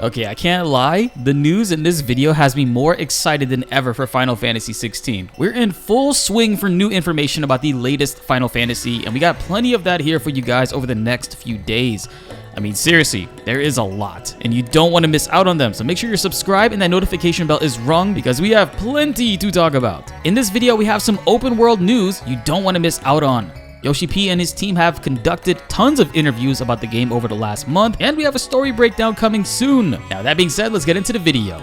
Okay, I can't lie, the news in this video has me more excited than ever for Final Fantasy 16. We're in full swing for new information about the latest Final Fantasy, and we got plenty of that here for you guys over the next few days. I mean, seriously, there is a lot, and you don't want to miss out on them, so make sure you're subscribed and that notification bell is rung because we have plenty to talk about. In this video, we have some open world news you don't want to miss out on. Yoshi P and his team have conducted tons of interviews about the game over the last month, and we have a story breakdown coming soon. Now that being said, let's get into the video.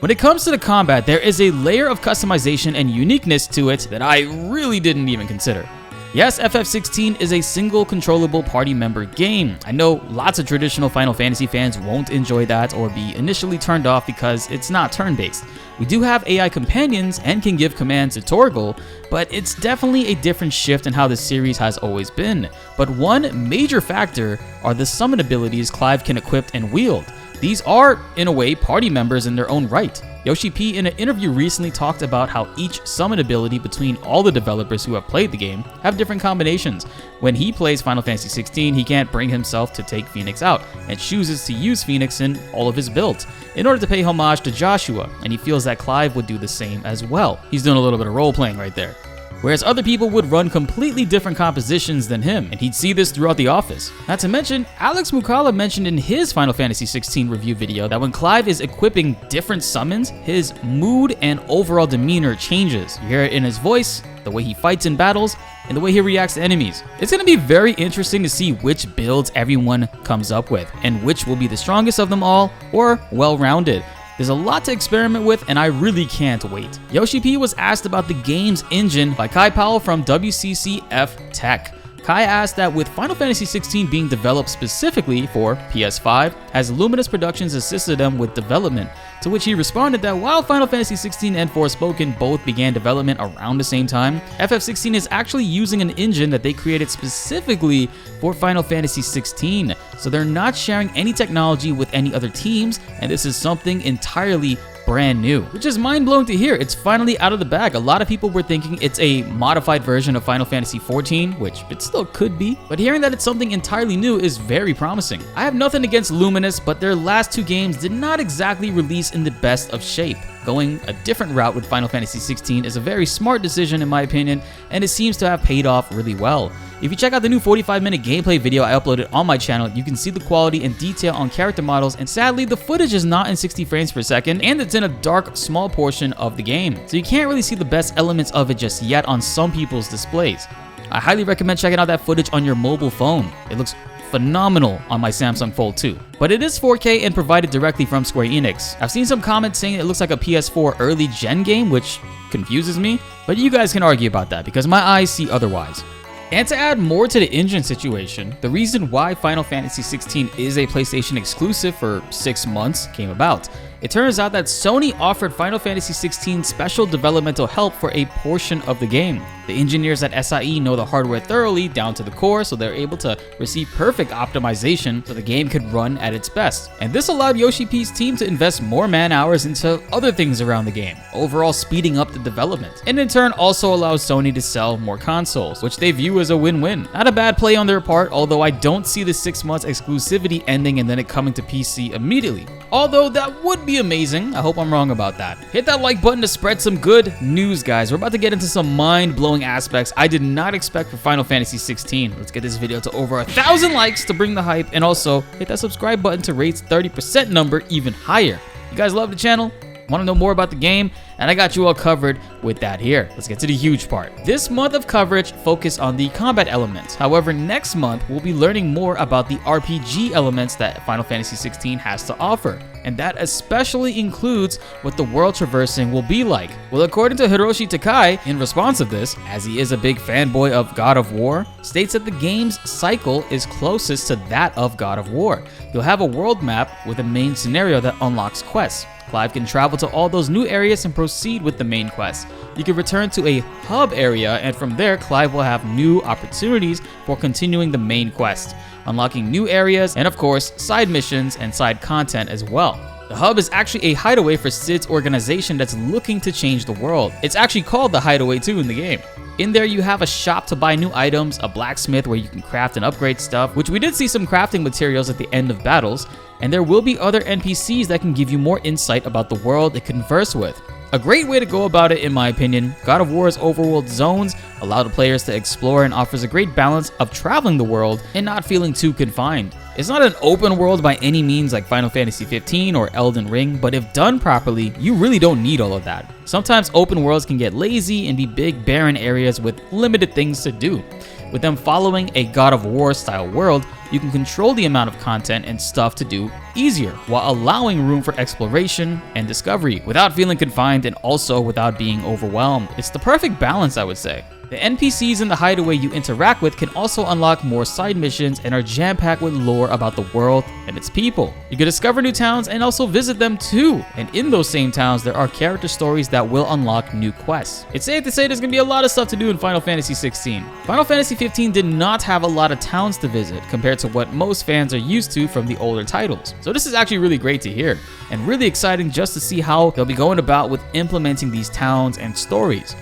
When it comes to the combat, there is a layer of customization and uniqueness to it that I really didn't even consider. Yes, FF16 is a single controllable party member game. I know lots of traditional Final Fantasy fans won't enjoy that or be initially turned off because it's not turn-based. We do have AI companions and can give commands to Torgal, but it's definitely a different shift in how the series has always been. But one major factor are the summon abilities Clive can equip and wield. These are, in a way, party members in their own right. Yoshi P in an interview recently talked about how each summon ability between all the developers who have played the game have different combinations. When he plays Final Fantasy 16, he can't bring himself to take Phoenix out and chooses to use Phoenix in all of his builds in order to pay homage to Joshua, and he feels that Clive would do the same as well. He's doing a little bit of role playing right there. Whereas other people would run completely different compositions than him, and he'd see this throughout the office. Not to mention, Alex Mukala mentioned in his Final Fantasy 16 review video that when Clive is equipping different summons, his mood and overall demeanor changes. You hear it in his voice, the way he fights in battles, and the way he reacts to enemies. It's going to be very interesting to see which builds everyone comes up with, and which will be the strongest of them all, or well-rounded. There's a lot to experiment with, and I really can't wait. Yoshi P was asked about the game's engine by Kai Powell from WCCF Tech. Kai asked that with Final Fantasy 16 being developed specifically for PS5, has Luminous Productions assisted them with development? To which he responded that while Final Fantasy 16 and Forspoken both began development around the same time, FF16 is actually using an engine that they created specifically for Final Fantasy 16. So they're not sharing any technology with any other teams, and this is something entirely brand new, which is mind-blowing to hear. It's finally out of the bag. A lot of people were thinking it's a modified version of Final Fantasy 14, which it still could be, but hearing that it's something entirely new is very promising. I have nothing against Luminous, but their last two games did not exactly release in the best of shape. Going a different route with Final Fantasy 16 is a very smart decision in my opinion, and it seems to have paid off really well. If you check out the new 45-minute gameplay video I uploaded on my channel, you can see the quality and detail on character models, and sadly the footage is not in 60 frames per second, and it's in a dark, small portion of the game, so you can't really see the best elements of it just yet on some people's displays. I highly recommend checking out that footage on your mobile phone. It looks phenomenal on my Samsung Fold 2. But it is 4K and provided directly from Square Enix. I've seen some comments saying it looks like a PS4 early gen game, which confuses me, but you guys can argue about that because my eyes see otherwise. And to add more to the engine situation, the reason why Final Fantasy 16 is a PlayStation exclusive for 6 months came about. It turns out that Sony offered Final Fantasy 16 special developmental help for a portion of the game. The engineers at SIE know the hardware thoroughly down to the core, so they're able to receive perfect optimization so the game could run at its best. And this allowed Yoshi P's team to invest more man-hours into other things around the game, overall speeding up the development. And in turn also allows Sony to sell more consoles, which they view as a win-win. Not a bad play on their part, although I don't see the 6 months exclusivity ending and then it coming to PC immediately. Although that would be amazing. I hope I'm wrong about that. Hit that like button to spread some good news, guys. We're about to get into some mind-blowing aspects I did not expect for Final Fantasy 16. Let's get this video to over 1,000 likes to bring the hype, and also hit that subscribe button to raise 30% number even higher. You guys love the channel? Want to know more about the game? And I got you all covered with that here. Let's get to the huge part. This month of coverage focused on the combat elements. However, next month we'll be learning more about the RPG elements that Final Fantasy 16 has to offer. And that especially includes what the world traversing will be like. Well, according to Hiroshi Takai, in response to this, as he is a big fanboy of God of War, states that the game's cycle is closest to that of God of War. You'll have a world map with a main scenario that unlocks quests. Clive can travel to all those new areas and proceed with the main quest. You can return to a hub area, and from there, Clive will have new opportunities for continuing the main quest, unlocking new areas, and of course, side missions and side content as well. The hub is actually a hideaway for Cid's organization that's looking to change the world. It's actually called the Hideaway too in the game. In there, you have a shop to buy new items, a blacksmith where you can craft and upgrade stuff, which we did see some crafting materials at the end of battles, and there will be other NPCs that can give you more insight about the world they converse with. A great way to go about it, in my opinion, God of War's overworld zones allow the players to explore and offers a great balance of traveling the world and not feeling too confined. It's not an open world by any means like Final Fantasy 15 or Elden Ring, but if done properly, you really don't need all of that. Sometimes open worlds can get lazy and be big barren areas with limited things to do. With them following a God of War style world, you can control the amount of content and stuff to do easier, while allowing room for exploration and discovery without feeling confined and also without being overwhelmed. It's the perfect balance, I would say. The NPCs in the hideaway you interact with can also unlock more side missions and are jam-packed with lore about the world and its people. You can discover new towns and also visit them too, and in those same towns there are character stories that will unlock new quests. It's safe to say there's gonna be a lot of stuff to do in Final Fantasy 16. Final Fantasy 15 did not have a lot of towns to visit compared to what most fans are used to from the older titles. So this is actually really great to hear, and really exciting just to see how they'll be going about with implementing these towns and stories.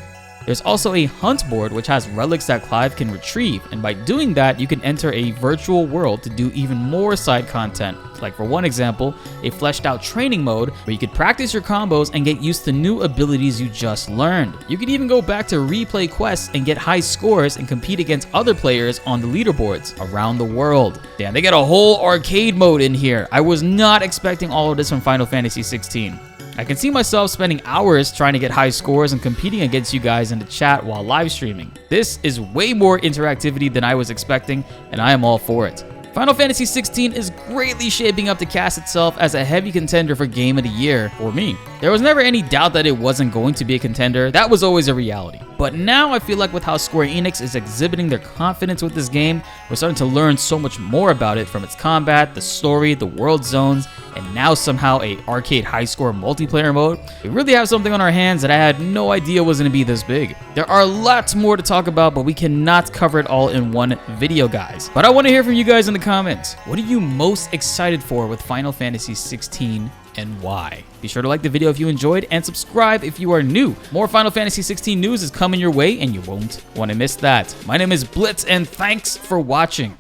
There's also a hunt board which has relics that Clive can retrieve, and by doing that you can enter a virtual world to do even more side content. Like for one example, a fleshed out training mode where you could practice your combos and get used to new abilities you just learned. You could even go back to replay quests and get high scores and compete against other players on the leaderboards around the world. Damn, they got a whole arcade mode in here. I was not expecting all of this from Final Fantasy 16. I can see myself spending hours trying to get high scores and competing against you guys in the chat while live streaming. This is way more interactivity than I was expecting, and I am all for it. Final Fantasy 16 is greatly shaping up to cast itself as a heavy contender for Game of the Year for me. There was never any doubt that it wasn't going to be a contender. That was always a reality. But now I feel like with how Square Enix is exhibiting their confidence with this game, we're starting to learn so much more about it, from its combat, the story, the world zones, and now somehow a arcade high score multiplayer mode. We really have something on our hands that I had no idea was going to be this big. There are lots more to talk about, but we cannot cover it all in one video, guys. But I want to hear from you guys in the comments. What are you most excited for with Final Fantasy 16 and why? Be sure to like the video if you enjoyed and subscribe if you are new. More Final Fantasy 16 news is coming your way and you won't want to miss that. My name is BltzZ and thanks for watching.